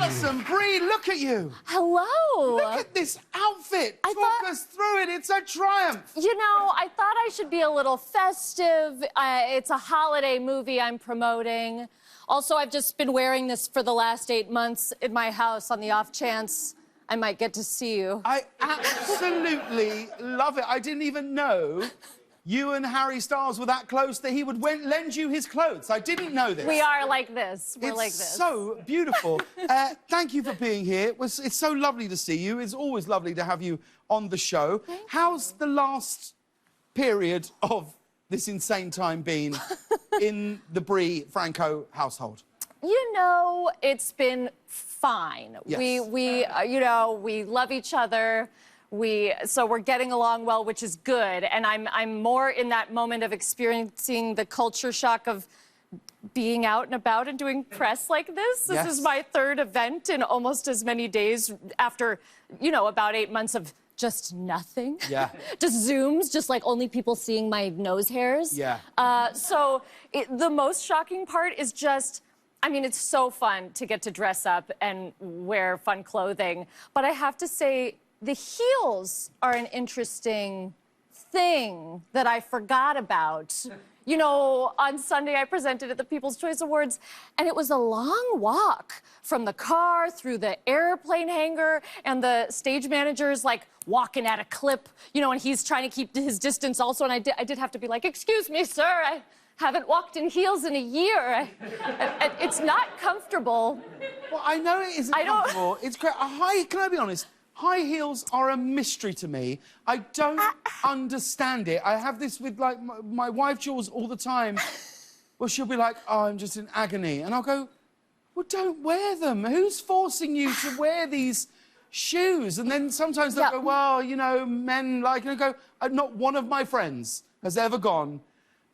Alison Brie, look at you. Hello. Look at this outfit. Talk us through it. It's a triumph. You know, I thought I should be a little festive. It's a holiday movie I'm promoting. Also, I've just been wearing this for the last 8 months in my house on the off chance I might get to see you. I absolutely love it. I didn't even know you and Harry Styles were that close that he would lend you his clothes. I didn't know this. We are like this. We're like this. It's so beautiful. Thank you for being here. It's so lovely to see you. It's always lovely to have you on the show. How's the last period of this insane time been in the Brie Franco household? You know, it's been fine. Yes. You know, we love each other. So we're getting along well, which is good. And I'm more in that moment of experiencing the culture shock of being out and about and doing press like this. This is my third event in almost as many days after, you know, about 8 months of just nothing. Yeah. Just Zooms, just like only people seeing my nose hairs. Yeah. So the most shocking part is just, I mean, it's so fun to get to dress up and wear fun clothing. But I have to say, the heels are an interesting thing that I forgot about. You know, on Sunday I presented at the People's Choice Awards, and it was a long walk from the car through the airplane hangar, and the stage manager's like walking at a clip, you know, and he's trying to keep his distance also, and I did have to be like, excuse me, sir, I haven't walked in heels in a year. It's not comfortable. Well, I know it isn't comfortable. It's great. Can I be honest? High heels are a mystery to me. I don't understand it. I have this with, like, my wife, Jules, all the time. Well, she'll be like, oh, I'm just in agony. And I'll go, well, don't wear them. Who's forcing you to wear these shoes? And then sometimes they'll go, well, you know, men like... And I go, not one of my friends has ever gone.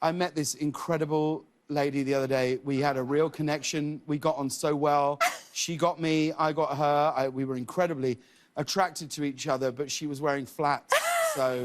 I met this incredible lady the other day. We had a real connection. We got on so well. She got me, I got her. We were incredibly attracted to each other, but she was wearing flats, so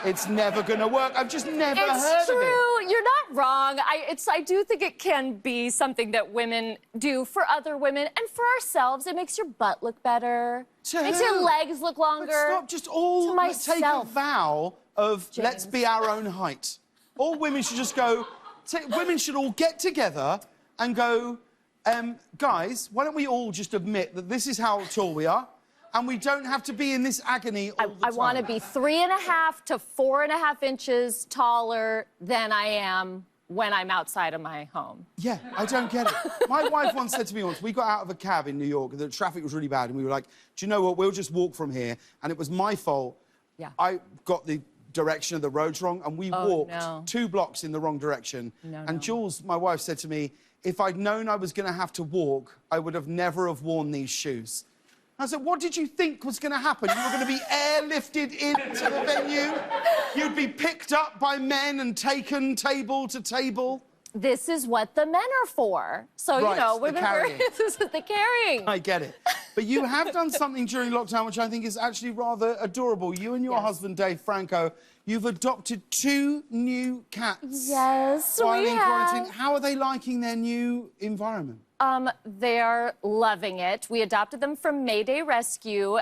it's never gonna work. I've just never heard of it. It's true. You're not wrong. I do think it can be something that women do for other women and for ourselves. It makes your butt look better. Makes your legs look longer. But stop, just all take a vow of let's be our own height. All women should just go. Women should all get together and go. Guys, why don't we all just admit that this is how tall we are, and we don't have to be in this agony all the time. I want to be 3.5 to 4.5 inches taller than I am when I'm outside of my home. Yeah, I don't get it. My wife once said to me once, we got out of a cab in New York, the traffic was really bad, and we were like, do you know what, we'll just walk from here, and it was my fault. Yeah. I got the direction of the roads wrong, and we walked 2 blocks in the wrong direction. And Jules, my wife, said to me, if I'd known I was going to have to walk, I would have never have worn these shoes. I said, what did you think was going to happen? You were going to be airlifted into the venue? You'd be picked up by men and taken table to table? This is what the men are for. So, you know, women are... This is the carrying. I get it. But you have done something during lockdown which I think is actually rather adorable. You and your husband, Dave Franco, you've adopted 2 new cats. Yes, while in quarantine. How are they liking their new environment? They're loving it. We adopted them from Mayday Rescue,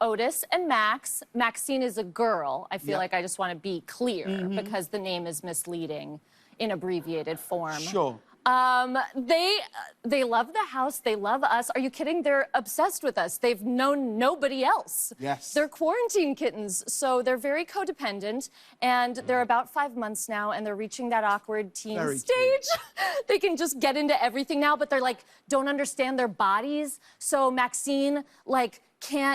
Otis and Max. Maxine is a girl. I feel like I just want to be clear because the name is misleading in abbreviated form. Sure. They love the house. They love us. Are you kidding? They're obsessed with us. They've known nobody else. Yes. They're quarantine kittens, so they're very codependent, and they're about 5 months now, and they're reaching that awkward teen stage. They can just get into everything now, but they're like, don't understand their bodies. So Maxine, like,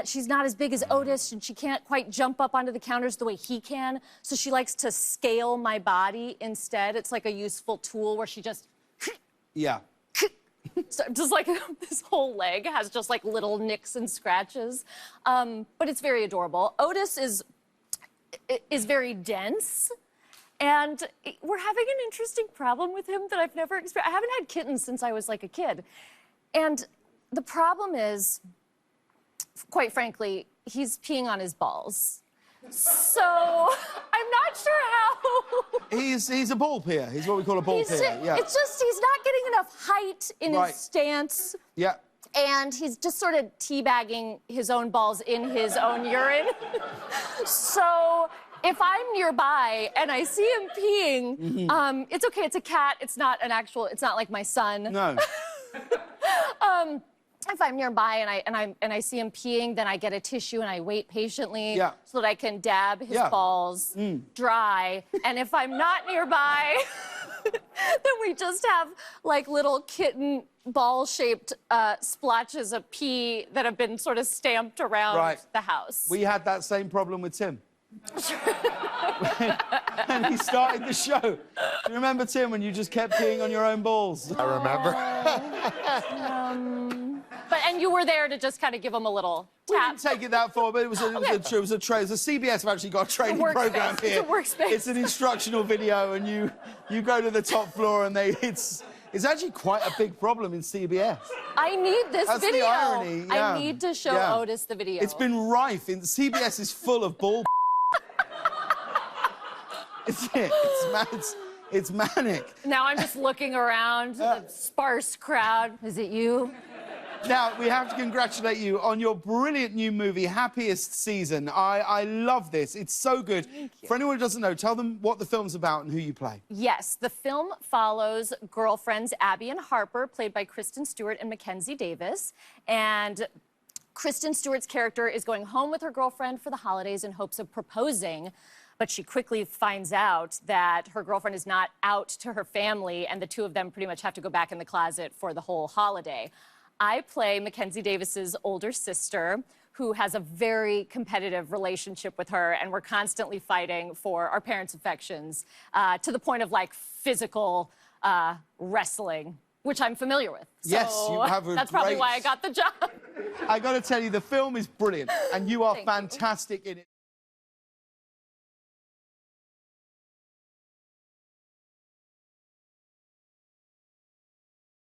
she's not as big as Otis, and she can't quite jump up onto the counters the way he can, so she likes to scale my body instead. It's like a useful tool where she just... Yeah. So just like this whole leg has just like little nicks and scratches. But it's very adorable. Otis is very dense. And we're having an interesting problem with him that I've never experienced. I haven't had kittens since I was like a kid. And the problem is, quite frankly, he's peeing on his balls. So I'm not sure how. He's a ball peer. He's what we call a ball peer. Yeah. It's just he's not getting enough height in his stance. Yeah. And he's just sort of teabagging his own balls in his own urine. So if I'm nearby and I see him peeing, it's okay. It's a cat. It's not an actual. It's not like my son. No. If I'm nearby and I see him peeing, then I get a tissue and I wait patiently so that I can dab his balls dry. And if I'm not nearby, then we just have like little kitten ball-shaped splotches of pee that have been sort of stamped around the house. We had that same problem with Tim. And he started the show. Do you remember, Tim, when you just kept peeing on your own balls? I remember. And you were there to just kind of give him a little tap. We didn't take it that far, but it was a CBS have actually got a training program here. It's a workspace. It's an instructional video, and you go to the top floor, and it's actually quite a big problem in CBS. I need this video. The irony. Yeah. I need to show Otis the video. It's been rife. CBS is full of ball. It's manic. Now I'm just looking around the sparse crowd. Is it you? Now, we have to congratulate you on your brilliant new movie, Happiest season. I love this. It's so good. Thank you. For anyone who doesn't know, tell them what the film's about and who you play. Yes, the film follows girlfriends Abby and Harper, played by Kristen Stewart and Mackenzie Davis. And Kristen Stewart's character is going home with her girlfriend for the holidays in hopes of proposing. But she quickly finds out that her girlfriend is not out to her family, and the two of them pretty much have to go back in the closet for the whole holiday. I play Mackenzie Davis's older sister, who has a very competitive relationship with her, and we're constantly fighting for our parents' affections to the point of like physical wrestling, which I'm familiar with. Yes, so you have that's probably why I got the job. I got to tell you, the film is brilliant, and you are fantastic in it.